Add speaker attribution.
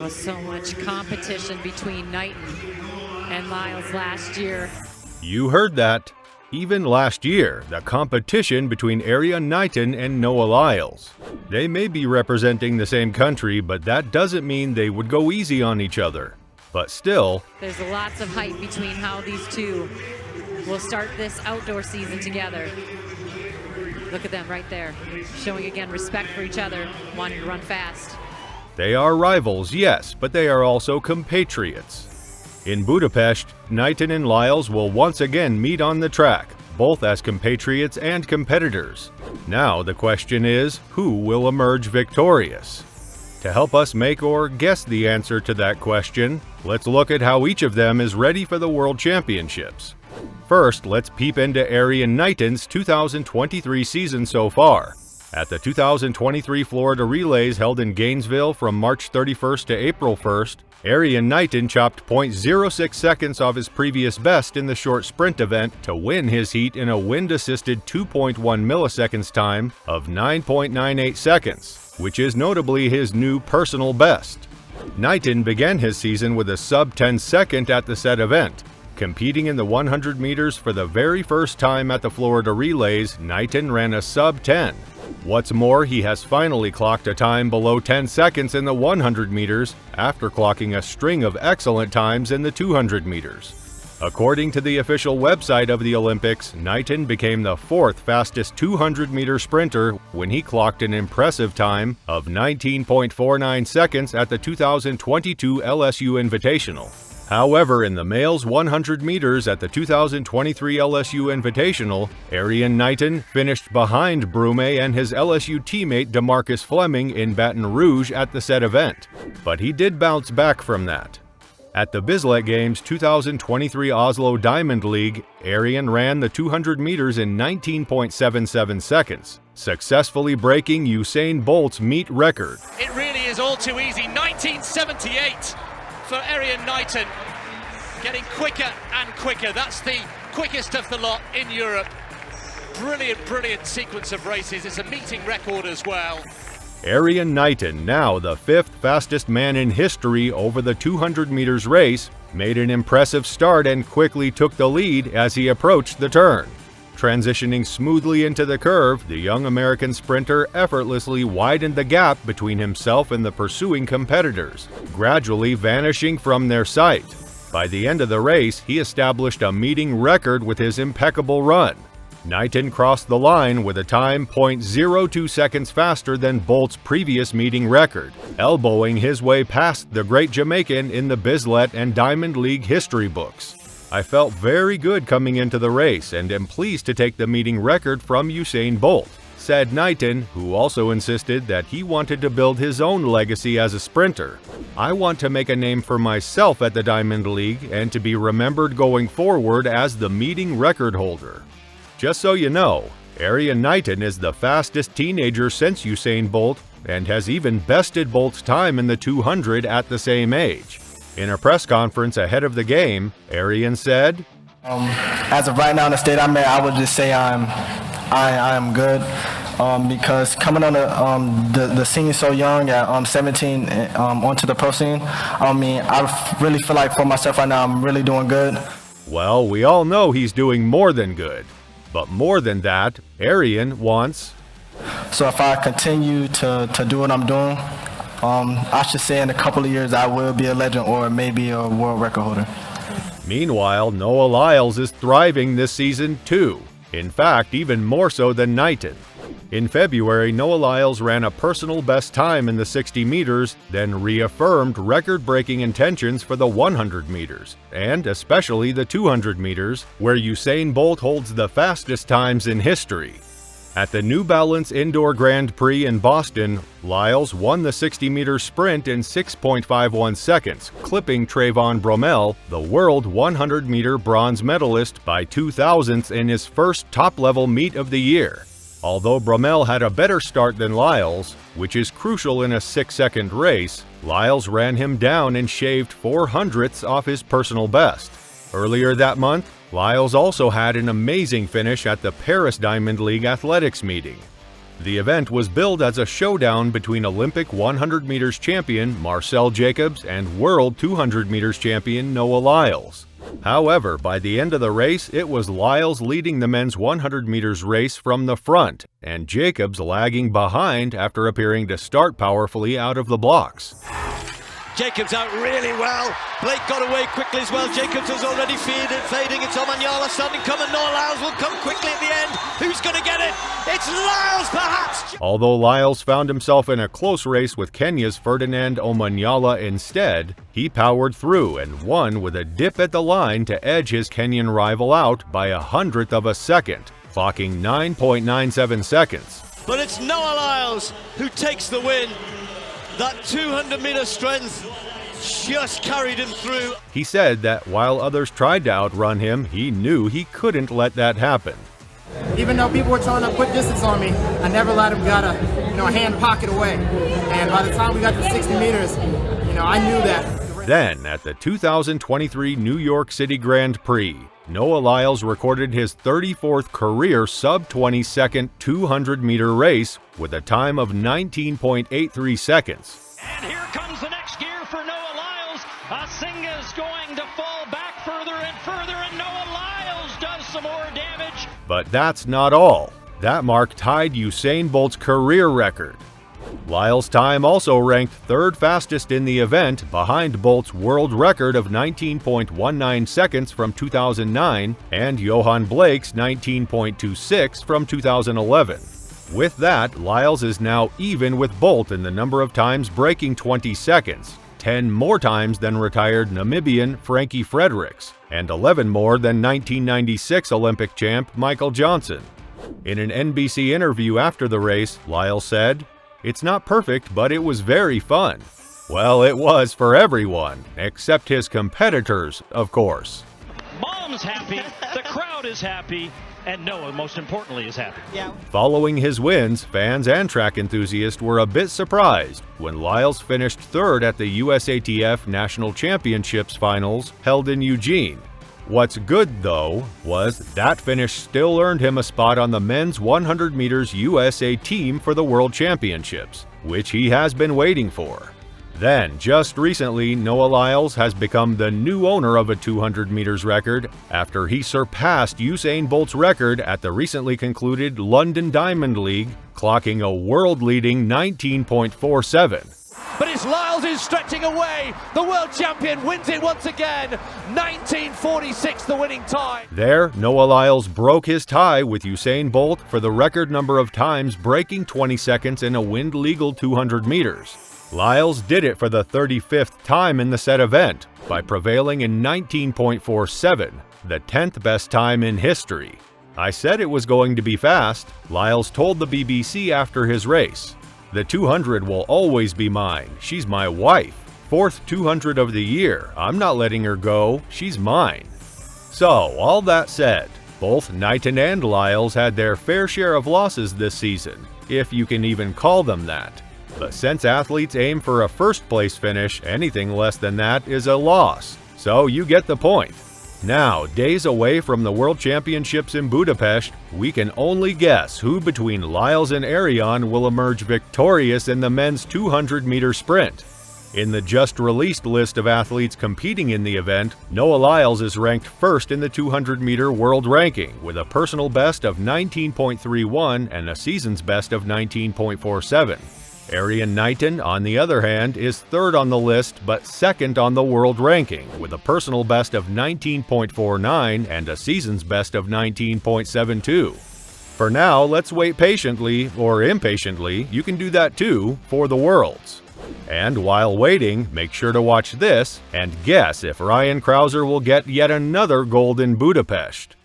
Speaker 1: There was so much competition between Knighton and Lyles last year.
Speaker 2: You heard that. Even last year, the competition between Erriyon Knighton and Noah Lyles. They may be representing the same country, but that doesn't mean they would go easy on each other. But still,
Speaker 1: there's lots of hype between how these two will start this outdoor season together. Look at them right there, showing again respect for each other, wanting to run fast.
Speaker 2: They are rivals, yes, but they are also compatriots. In Budapest, Knighton and Lyles will once again meet on the track, both as compatriots and competitors. Now the question is, who will emerge victorious? To help us make or guess the answer to that question, let's look at how each of them is ready for the World Championships. First, let's peep into Erriyon Knighton's 2023 season so far. At the 2023 Florida Relays held in Gainesville from March 31st to April 1st, Erriyon Knighton chopped 0.06 seconds off his previous best in the short sprint event to win his heat in a wind-assisted 2.1 milliseconds time of 9.98 seconds, which is notably his new personal best. Knighton began his season with a sub-10 second at the said event. Competing in the 100 meters for the very first time at the Florida Relays, Knighton ran a sub-10. What's more, he has finally clocked a time below 10 seconds in the 100 meters after clocking a string of excellent times in the 200 meters. According to the official website of the Olympics, Knighton became the fourth fastest 200-meter sprinter when he clocked an impressive time of 19.49 seconds at the 2022 LSU Invitational. However, in the males 100 meters at the 2023 LSU Invitational, Erriyon Knighton finished behind Brume and his LSU teammate DeMarcus Fleming in Baton Rouge at the said event, but he did bounce back from that. At the Bislett Games 2023 Oslo Diamond League, Erriyon ran the 200 meters in 19.77 seconds, successfully breaking Usain Bolt's meet record.
Speaker 3: It really is all too easy. 1978 for Erriyon Knighton, getting quicker and quicker. That's the quickest of the lot in Europe. Brilliant sequence of races. It's a meeting record as well.
Speaker 2: Erriyon Knighton, now the fifth fastest man in history over the 200 meters race, made an impressive start and quickly took the lead as he approached the turn. Transitioning smoothly into the curve, the young American sprinter effortlessly widened the gap between himself and the pursuing competitors, gradually vanishing from their sight. By the end of the race, he established a meeting record with his impeccable run. Knighton crossed the line with a time 0.02 seconds faster than Bolt's previous meeting record, elbowing his way past the great Jamaican in the Bislett and Diamond League history books. I felt very good coming into the race and am pleased to take the meeting record from Usain Bolt, said Knighton, who also insisted that he wanted to build his own legacy as a sprinter. I want to make a name for myself at the Diamond League and to be remembered going forward as the meeting record holder. Just so you know, Erriyon Knighton is the fastest teenager since Usain Bolt and has even bested Bolt's time in the 200 at the same age. In a press conference ahead of the game, Erriyon said,
Speaker 4: as of right now in the state I'm in, I would just say I am good because coming on the scene so young at 17 onto the pro scene, I really feel like for myself right now I'm really doing good.
Speaker 2: Well, we all know he's doing more than good. But more than that, Erriyon wants.
Speaker 4: So if I continue to do what I'm doing, I should say in a couple of years I will be a legend or maybe a world record holder.
Speaker 2: Meanwhile, Noah Lyles is thriving this season too. In fact, even more so than Knighton. In February, Noah Lyles ran a personal best time in the 60 meters, then reaffirmed record-breaking intentions for the 100 meters, and especially the 200 meters, where Usain Bolt holds the fastest times in history. At the New Balance Indoor Grand Prix in Boston, Lyles won the 60-meter sprint in 6.51 seconds, clipping Trayvon Bromell, the world 100-meter bronze medalist, by 0.02 in his first top-level meet of the year. Although Bromell had a better start than Lyles, which is crucial in a 6-second race, Lyles ran him down and shaved 0.04 off his personal best. Earlier that month, Lyles also had an amazing finish at the Paris Diamond League athletics meeting. The event was billed as a showdown between Olympic 100 meters champion Marcel Jacobs and World 200 meters champion Noah Lyles. However, by the end of the race, it was Lyles leading the men's 100 meters race from the front, and Jacobs lagging behind after appearing to start powerfully out of the blocks.
Speaker 5: Jacobs out really well. Blake got away quickly as well. Jacobs was already fading. It's Omanyala starting coming. Noah Lyles will come quickly at the end. Who's going to get it? It's Lyles, perhaps.
Speaker 2: Although Lyles found himself in a close race with Kenya's Ferdinand Omanyala instead, he powered through and won with a dip at the line to edge his Kenyan rival out by 1/100th of a second, clocking 9.97 seconds.
Speaker 5: But it's Noah Lyles who takes the win. That 200-meter strength just carried him through.
Speaker 2: He said that while others tried to outrun him, he knew he couldn't let that happen.
Speaker 6: Even though people were trying to put distance on me, I never let him get a hand pocket away. And by the time we got to 60 meters, I knew that.
Speaker 2: Then, at the 2023 New York City Grand Prix, Noah Lyles recorded his 34th career sub-20-second 200-meter race with a time of 19.83 seconds.
Speaker 7: And here comes the next gear for Noah Lyles. Asinga's going to fall back further and Noah Lyles does some more damage.
Speaker 2: But that's not all. That mark tied Usain Bolt's career record. Lyles' time also ranked third fastest in the event, behind Bolt's world record of 19.19 seconds from 2009 and Johan Blake's 19.26 from 2011. With that, Lyles is now even with Bolt in the number of times breaking 20 seconds, 10 more times than retired Namibian Frankie Fredericks, and 11 more than 1996 Olympic champ Michael Johnson. In an NBC interview after the race, Lyles said, "It's not perfect, but it was very fun." Well, it was for everyone, except his competitors, of course.
Speaker 7: Mom's happy, the crowd is happy, and Noah, most importantly, is happy.
Speaker 6: Yeah.
Speaker 2: Following his wins, fans and track enthusiasts were a bit surprised when Lyles finished third at the USATF National Championships finals held in Eugene. What's good, though, was that finish still earned him a spot on the men's 100 meters USA team for the World Championships, which he has been waiting for. Then, just recently, Noah Lyles has become the new owner of a 200 meters record after he surpassed Usain Bolt's record at the recently concluded London Diamond League, clocking a world-leading 19.47.
Speaker 3: But it's Lyles who's stretching away. The world champion wins it once again. 19:46 the winning time.
Speaker 2: There, Noah Lyles broke his tie with Usain Bolt for the record number of times breaking 20 seconds in a wind-legal 200 meters. Lyles did it for the 35th time in the said event by prevailing in 19.47, the 10th best time in history. "I said it was going to be fast," Lyles told the BBC after his race. "The 200 will always be mine. She's my wife. 4th 200 of the year. I'm not letting her go. She's mine." So, all that said, both Knighton and Lyles had their fair share of losses this season, if you can even call them that. But since athletes aim for a first-place finish, anything less than that is a loss. So you get the point. Now, days away from the World Championships in Budapest, we can only guess who between Lyles and Erriyon will emerge victorious in the men's 200-meter sprint. In the just-released list of athletes competing in the event, Noah Lyles is ranked first in the 200-meter world ranking with a personal best of 19.31 and a season's best of 19.47. Erriyon Knighton, on the other hand, is third on the list but second on the world ranking with a personal best of 19.49 and a season's best of 19.72. For now, let's wait patiently, or impatiently, you can do that too, for the Worlds. And while waiting, make sure to watch this and guess if Ryan Krauser will get yet another gold in Budapest.